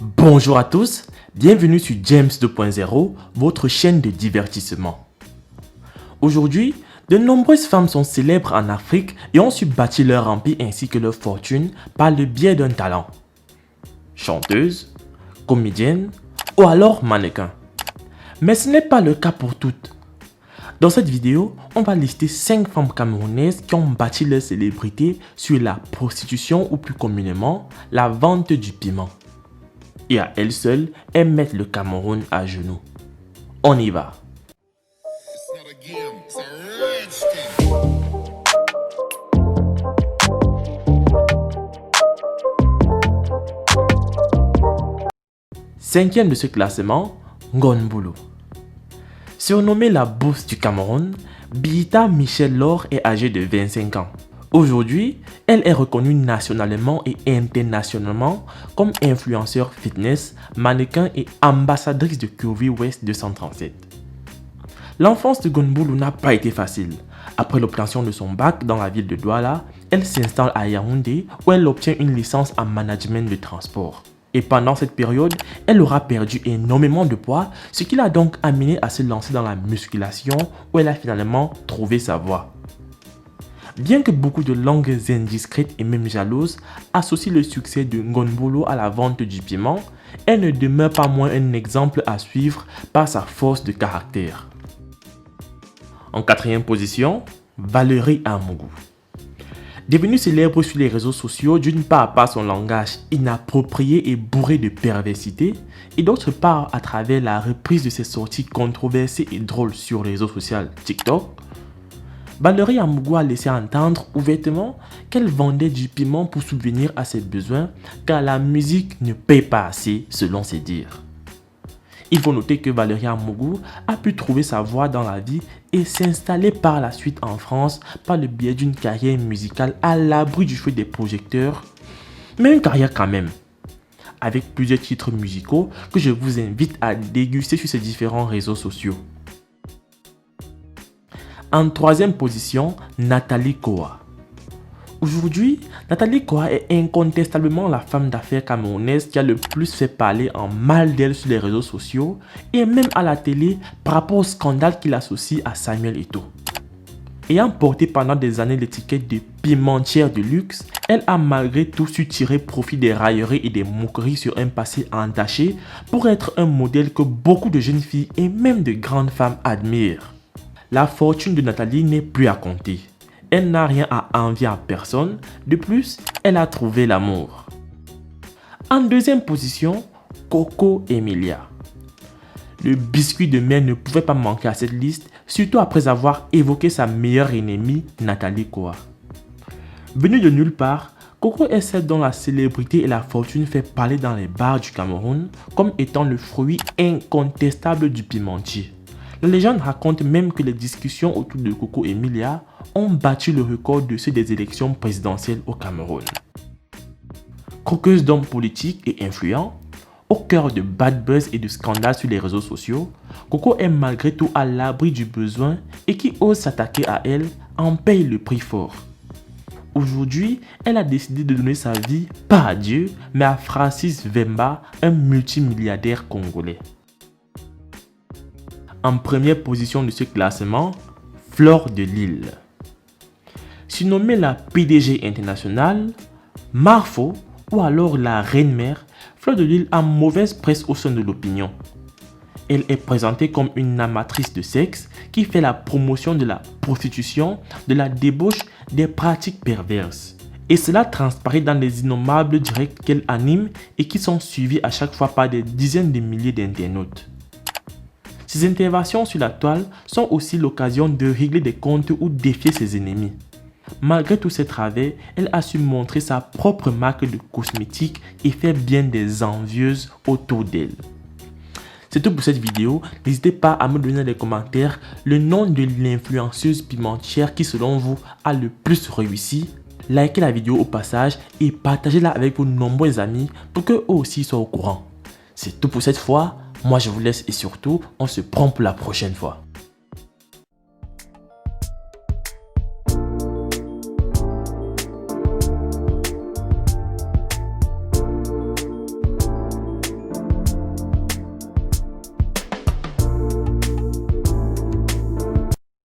Bonjour à tous, bienvenue sur James 2.0, votre chaîne de divertissement. Aujourd'hui, de nombreuses femmes sont célèbres en Afrique et ont su bâtir leur empire ainsi que leur fortune par le biais d'un talent. Chanteuse, comédienne ou alors mannequin. Mais ce n'est pas le cas pour toutes. Dans cette vidéo, on va lister 5 femmes camerounaises qui ont bâti leur célébrité sur la prostitution ou plus communément, la vente du piment. Et à elles seules, elles mettent le Cameroun à genoux. On y va. Cinquième de ce classement, Ngonbulu. Surnommée la bourse du Cameroun, Bita Michelle Laure est âgée de 25 ans. Aujourd'hui, elle est reconnue nationalement et internationalement comme influenceur fitness, mannequin et ambassadrice de Curvy West 237. L'enfance de Ngonbulu n'a pas été facile. Après l'obtention de son bac dans la ville de Douala, elle s'installe à Yaoundé où elle obtient une licence en management de transport. Et pendant cette période, elle aura perdu énormément de poids, ce qui l'a donc amené à se lancer dans la musculation où elle a finalement trouvé sa voie. Bien que beaucoup de langues indiscrètes et même jalouses associent le succès de Ngonbulu à la vente du piment, elle ne demeure pas moins un exemple à suivre par sa force de caractère. En quatrième position, Valérie Amougou. Devenue célèbre sur les réseaux sociaux d'une part par son langage inapproprié et bourré de perversité et d'autre part à travers la reprise de ses sorties controversées et drôles sur les réseaux sociaux TikTok, Valérie Amougou a laissé entendre ouvertement qu'elle vendait du piment pour subvenir à ses besoins car la musique ne paye pas assez selon ses dires. Il faut noter que Valérie Amougou a pu trouver sa voie dans la vie et s'installer par la suite en France par le biais d'une carrière musicale à l'abri du feu des projecteurs, mais une carrière quand même, avec plusieurs titres musicaux que je vous invite à déguster sur ces différents réseaux sociaux. En troisième position, Nathalie Koa. Aujourd'hui, Nathalie Koa est incontestablement la femme d'affaires camerounaise qui a le plus fait parler en mal d'elle sur les réseaux sociaux et même à la télé par rapport au scandale qu'il associe à Samuel Eto'o. Ayant porté pendant des années l'étiquette de pimentière de luxe, elle a malgré tout su tirer profit des railleries et des moqueries sur un passé entaché pour être un modèle que beaucoup de jeunes filles et même de grandes femmes admirent. La fortune de Nathalie n'est plus à compter. Elle n'a rien à envier à personne. De plus, elle a trouvé l'amour. En deuxième position, Coco Emilia. Le biscuit de mer ne pouvait pas manquer à cette liste, surtout après avoir évoqué sa meilleure ennemie, Nathalie Koa. Venue de nulle part, Coco est celle dont la célébrité et la fortune fait parler dans les bars du Cameroun comme étant le fruit incontestable du pimentier. La légende raconte même que les discussions autour de Coco Emilia ont battu le record de ceux des élections présidentielles au Cameroun. Croqueuse d'hommes politiques et influents, au cœur de bad buzz et de scandales sur les réseaux sociaux, Coco est malgré tout à l'abri du besoin et qui ose s'attaquer à elle en paye le prix fort. Aujourd'hui, elle a décidé de donner sa vie, pas à Dieu, mais à Francis Vemba, un multimilliardaire congolais. En première position de ce classement, Fleur de Lille. Surnommée la PDG internationale, Marfo ou alors la reine-mère, Fleur de Lille a mauvaise presse au sein de l'opinion. Elle est présentée comme une amatrice de sexe qui fait la promotion de la prostitution, de la débauche, des pratiques perverses. Et cela transparaît dans les innommables directs qu'elle anime et qui sont suivis à chaque fois par des dizaines de milliers d'internautes. Ses interventions sur la toile sont aussi l'occasion de régler des comptes ou défier ses ennemis. Malgré tous ses travers, elle a su montrer sa propre marque de cosmétiques et faire bien des envieuses autour d'elle. C'est tout pour cette vidéo. N'hésitez pas à me donner dans les commentaires le nom de l'influenceuse pimentière qui selon vous a le plus réussi. Likez la vidéo au passage et partagez-la avec vos nombreux amis pour qu'eux aussi soient au courant. C'est tout pour cette fois. Moi je vous laisse et surtout on se prend pour la prochaine fois.